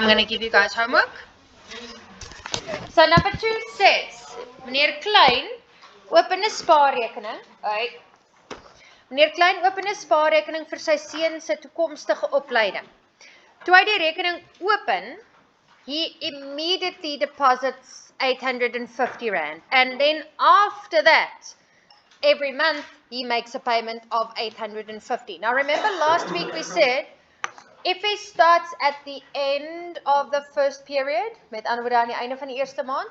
going to give you guys homework. So number 2 says, meneer Klein, open 'n spaarrekening. Meneer Klein open 'n spaarrekening vir sy seun se toekomstige opleiding. Toe hy die rekening open, he immediately deposits 850 rand. And then after that, every month, he makes a payment of 850. Now remember last week we said, if he starts at the end of the first period, met ander woorde aan die einde van die eerste maand,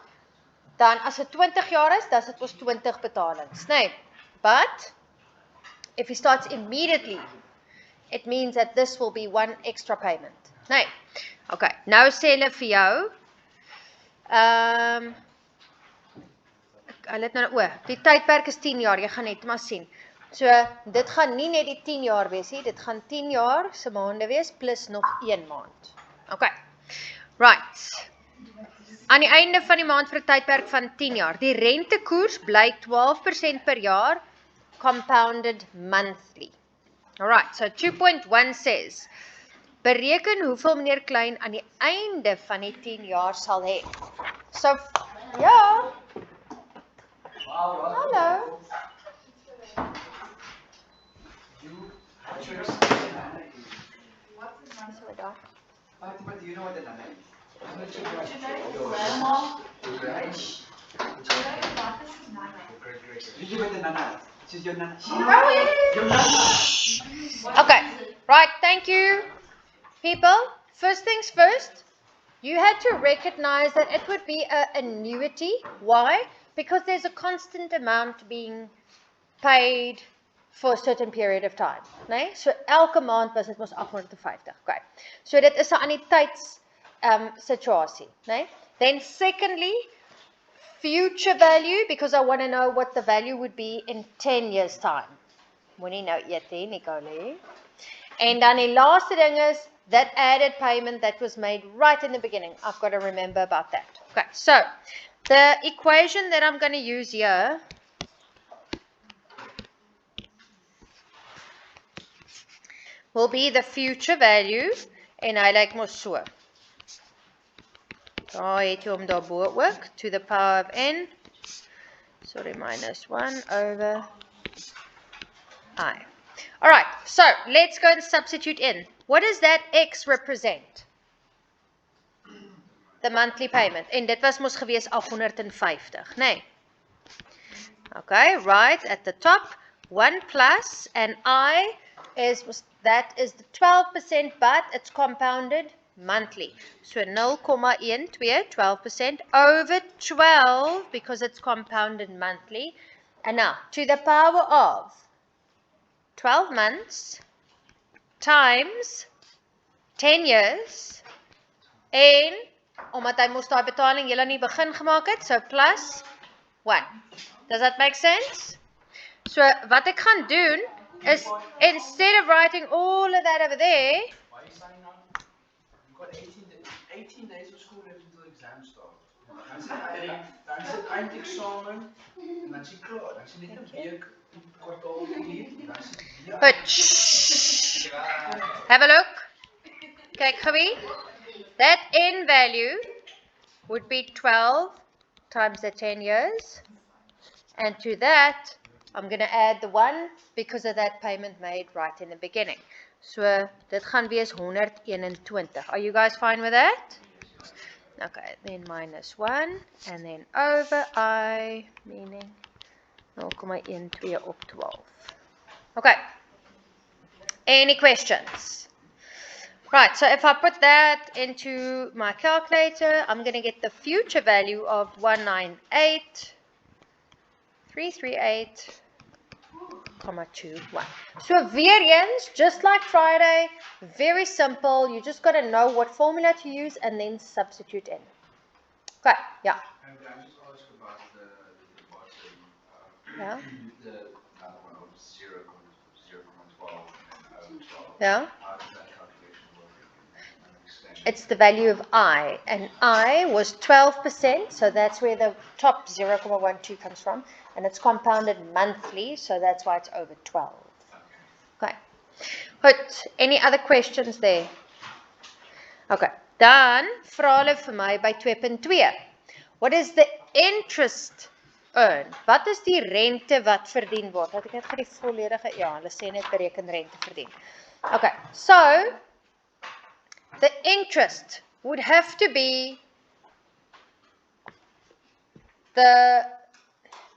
dan as dit 20 jaar is, dan is dit ons 20 betalings. Nee, but if he starts immediately, it means that this will be one extra payment. Nee. Okay, nou sê hulle vir jou, die tydperk is 10 jaar, jy gaan net maar sien. So, dit gaan nie net die 10 jaar wees nie, dit gaan 10 jaar se maande wees, plus nog 1 maand. Okay, right. Aan die einde van die maand vir 'n tydperk van 10 jaar, die rentekoers bly 12% per jaar, compounded monthly. Alright, so 2.1 says, bereken hoeveel meneer Klein aan die einde van die 10 jaar sal hê. So, ja. Hallo. But do you know what the nana is? You know the nana. She's your nana. Okay, right, thank you. People, first things first, you had to recognize that it would be an annuity. Why? Because there's a constant amount being paid for a certain period of time. Nee? So elke maand was dit mos 850. Okay. So dit is 'n anniteits situasie. Nee? Then secondly, future value, because I want to know what the value would be in 10 years time. Moenie nou eet nie, Nicole. En dan die laaste ding is that added payment that was made right in the beginning. I've got to remember about that. Okay, so the equation that I'm going to use here will be the future value, en hy lyk mos so. Daar het jy hom daarbo ook, to the power of n, sorry, minus 1 over I. Alright, so let's go and substitute in. What does that x represent? The monthly payment. En dit was mos gewees 850, nee. Okay, right at the top, 1 plus, and I that is the 12%, but it's compounded monthly. So 0,12, 12% over 12, because it's compounded monthly. And now, to the power of 12 months times 10 years, en omdat hy moes daai betaling julle nie begin gemaak het, so plus 1. Does that make sense? So wat ek gaan doen is, instead of writing all of that over there, Why are you signing on? You've got 18 days of school left until exams start. Dan is het eindexamen en dan is het klaar. Dan is het net 'n week, 'n kwartaal geleer en dan is het weer. Goed, shh. Have a look. Kyk gewie. That n value would be 12 times the 10 years. And to that, I'm going to add the 1 because of that payment made right in the beginning. So, dit gaan wees 121. Are you guys fine with that? Okay, then minus 1 and then over I, meaning 0,12 op 12. Okay. Any questions? Right, so if I put that into my calculator, I'm going to get the future value of 198,338,21. So weer eens, just like Friday, very simple. You just got to know what formula to use and then substitute in. Okay, yeah. And I just ask about the bottom, Yeah. the number of 0,12 and over 12. Yeah. How does that calculation work? It's the value of I, and I was 12%, so that's where the top 0,12 comes from, and it's compounded monthly, so that's why it's over 12. Okay. Good. Any other questions there? Okay. Dan vra hulle vir my by 2.2. What is the interest earned? Wat is die rente wat verdien word? Laat ek net vir die volledige, ja, hulle sê net bereken rente verdien. Okay, so the interest would have to be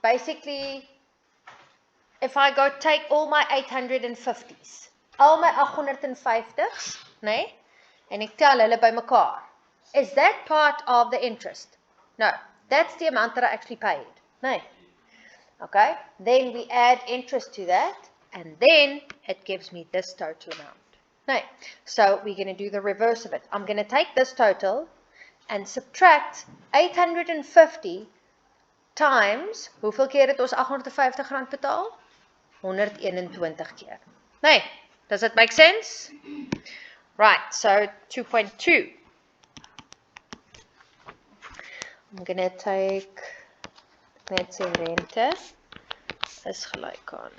basically, if I go take all my 850s, al my 850s, nee, en ek tel hulle by mekaar, is that part of the interest? No, that's the amount that I actually paid. Nee. Okay, then we add interest to that, and then it gives me this total amount. Nee. So we're going to do the reverse of it. I'm going to take this total and subtract 850 times, hoeveel keer het ons R850 betaal? 121 keer. Nee, does it make sense? Right, so 2.2. I'm going to take, net sê rente is gelyk aan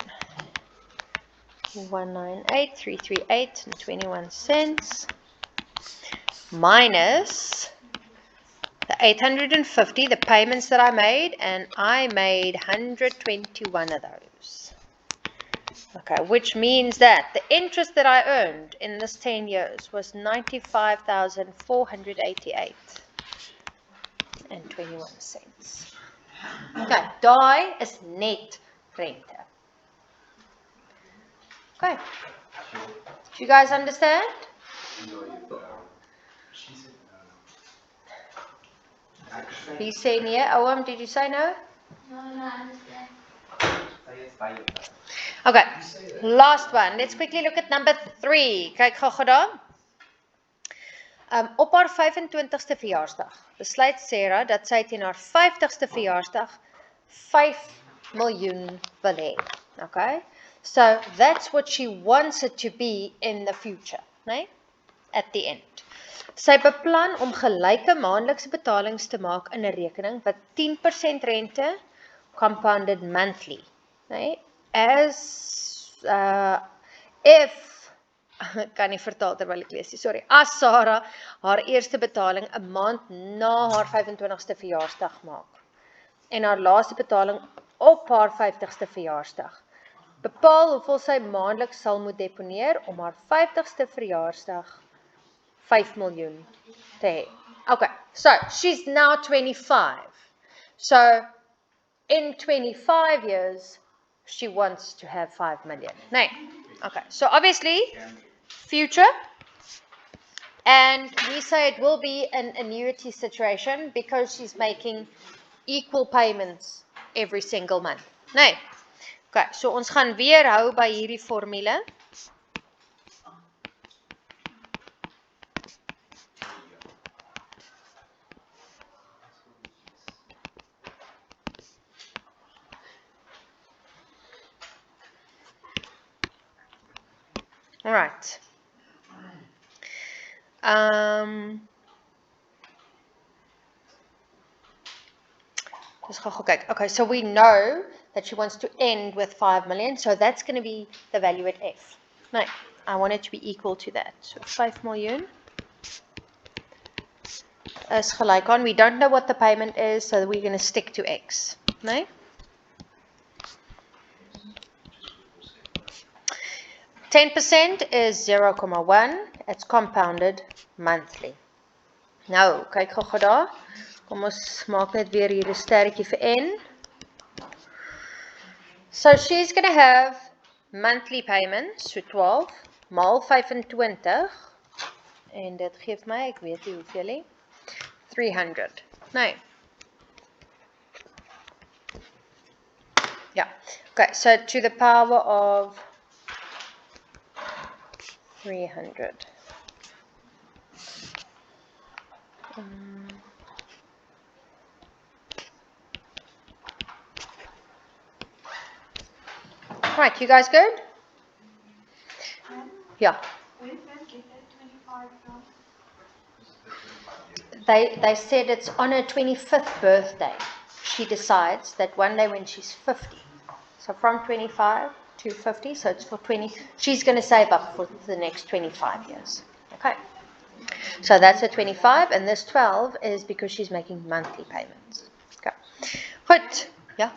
198,338.21 minus the 850, the payments that I made, and I made 121 of those. Okay, which means that the interest that I earned in this 10 years was 95,488 and 21 cents. Okay, daai is net rente. Okay, do you guys understand? He said nee. Oom, did you say no? No, I understand. Okay, last one. Let's quickly look at number 3. Kyk gou daar. Op haar 25ste verjaarsdag besluit Sarah dat sy teen haar 50ste verjaarsdag 5 miljoen wil hê. Okay? So that's what she wants it to be in the future, né? At the end. Sy beplan om gelyke maandelikse betalings te maak in 'n rekening wat 10% rente compounded monthly, né? As if kan nie vertaal terwyl ek lees, sorry. As Sarah haar eerste betaling 'n maand na haar 25ste verjaarsdag maak en haar laaste betaling op haar 50ste verjaarsdag, bepaal hoeveel sy maandeliks sal moet deponeer om haar 50ste verjaarsdag 5 miljoen te hê. Okay, so she's now 25. So in 25 years, she wants to have 5 million. Nee. Okay, so obviously, future, and we say it will be an annuity situation because she's making equal payments every single month. Nee. Okay, so ons gaan weer hou by hierdie formule. All right. Just gaan kyk. Okay, so we know that she wants to end with 5 million, so that's going to be the value at F. No, I want it to be equal to that. So 5 million is gelyk aan, we don't know what the payment is, so we're going to stick to X. No? 10% is 0,1. It's compounded monthly. Nou, kyk gou daar. Kom ons maak net weer hier 'n sterretjie vir N. So she's going to have monthly payments, so 12 maal 25 en dit gee vir my, ek weet nie hoeveel nie, 300. Nou. Ja. Okay, so to the power of 300. Right, you guys good? Yeah. When did Ben get that 25 from? They said it's on her 25th birthday. She decides that one day when she's 50. So from 25 to 50, so it's for 20. She's going to save up for the next 25 years. Okay. So that's the 25, and this 12 is because she's making monthly payments. Okay. Goed. Ja.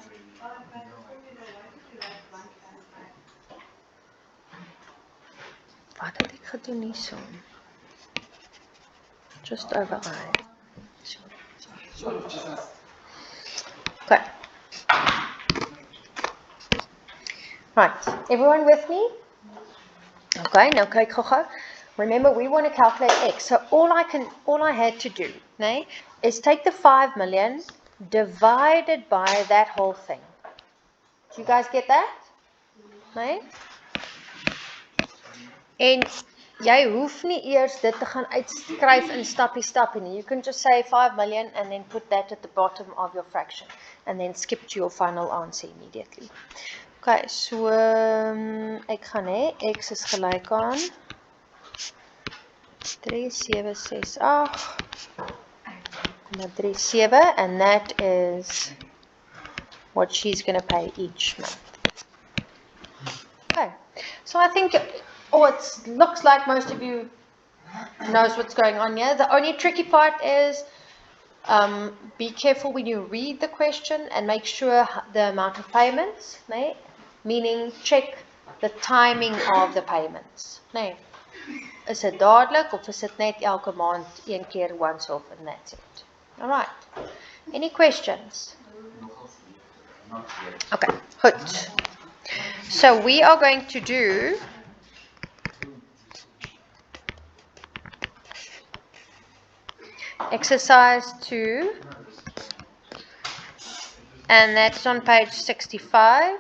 Wat het ek gedoen hierso? Just over I. Okay. Right. Everyone with me? Okay, now kyk gou-gou. Remember, we want to calculate x. So all I had to do, nee, is take the 5 million divided by that whole thing. Do you guys get that? Nee? En jy hoef nie eers dit te gaan uitskryf in stappie nie. You can just say 5 million and then put that at the bottom of your fraction and then skip to your final answer immediately. Okay, so ek gaan hê x is gelyk aan 3768,37 and that is what she's going to pay each month. Okay, so I think it looks like most of you knows what's going on here. The only tricky part is be careful when you read the question and make sure the amount of payments, nee? Meaning check the timing of the payments. Nee. Is dit dadelik of is dit net elke maand een keer once off and that's it? All right. Any questions? Okay, goed. So we are going to do exercise 2 and that's on page 65.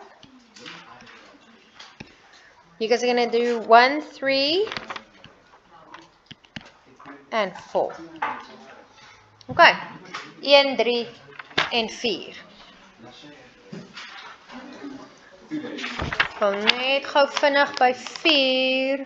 You guys are going to do 1, 3 and 4. Okay. 1, 3 en 4. Kom net gou vinnig by 4.